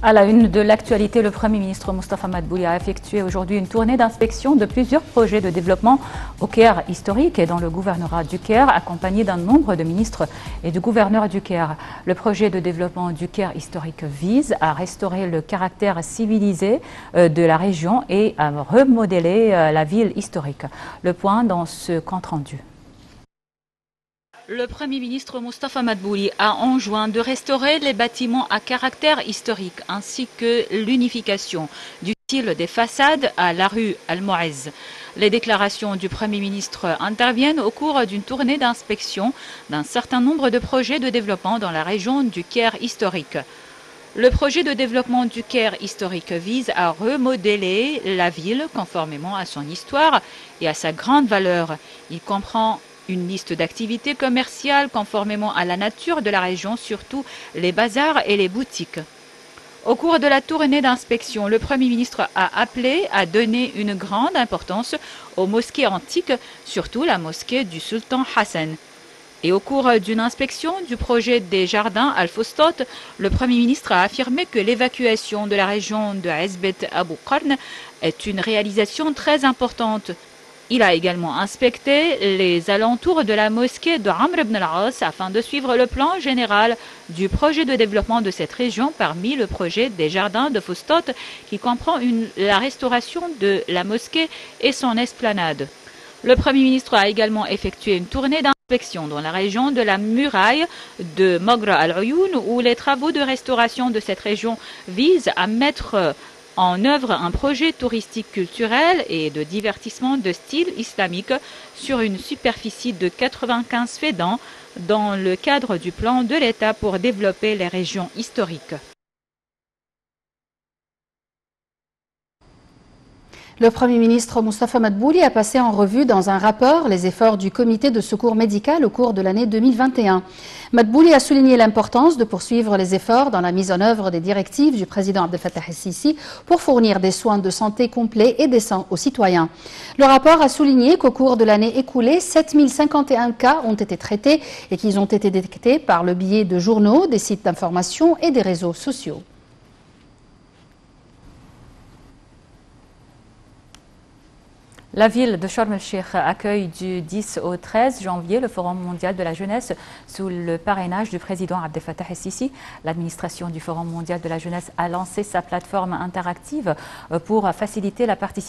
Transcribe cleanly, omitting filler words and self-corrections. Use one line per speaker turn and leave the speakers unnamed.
À la une de l'actualité, le Premier ministre Moustapha Madbouli a effectué aujourd'hui une tournée d'inspection de plusieurs projets de développement au Caire historique et dans le gouvernorat du Caire, accompagné d'un nombre de ministres et du gouverneur du Caire. Le projet de développement du Caire historique vise à restaurer le caractère civilisé de la région et à remodeler la ville historique. Le point dans ce compte-rendu. Le Premier ministre Moustapha Madbouli a enjoint de restaurer les bâtiments à caractère historique ainsi que l'unification du style des façades à la rue Al-Mou'izz. Les déclarations du Premier ministre interviennent au cours d'une tournée d'inspection d'un certain nombre de projets de développement dans la région du Caire historique. Le projet de développement du Caire historique vise à remodeler la ville conformément à son histoire et à sa grande valeur. Il comprend une liste d'activités commerciales conformément à la nature de la région, surtout les bazars et les boutiques. Au cours de la tournée d'inspection, le Premier ministre a appelé à donner une grande importance aux mosquées antiques, surtout la mosquée du sultan Hassan. Et au cours d'une inspection du projet des jardins Al-Fustot, le Premier ministre a affirmé que l'évacuation de la région de Ezbet Abou Qarn est une réalisation très importante. Il a également inspecté les alentours de la mosquée de Amr ibn al-As afin de suivre le plan général du projet de développement de cette région parmi le projet des jardins de Fustot qui comprend la restauration de la mosquée et son esplanade. Le Premier ministre a également effectué une tournée d'inspection dans la région de la muraille de Magra al-Uyun où les travaux de restauration de cette région visent à mettre en œuvre un projet touristique culturel et de divertissement de style islamique sur une superficie de 95 fédans dans le cadre du plan de l'État pour développer les régions historiques.
Le Premier ministre Moustapha Madbouli a passé en revue dans un rapport les efforts du comité de secours médical au cours de l'année 2021. Madbouli a souligné l'importance de poursuivre les efforts dans la mise en œuvre des directives du président Abdel Fattah el-Sisi pour fournir des soins de santé complets et décents aux citoyens. Le rapport a souligné qu'au cours de l'année écoulée, 7051 cas ont été traités et qu'ils ont été détectés par le biais de journaux, des sites d'information et des réseaux sociaux.
La ville de Sharm el-Sheikh accueille du 10 au 13 janvier le Forum mondial de la jeunesse sous le parrainage du président Abdel Fattah el-Sisi. L'administration du Forum mondial de la jeunesse a lancé sa plateforme interactive pour faciliter la participation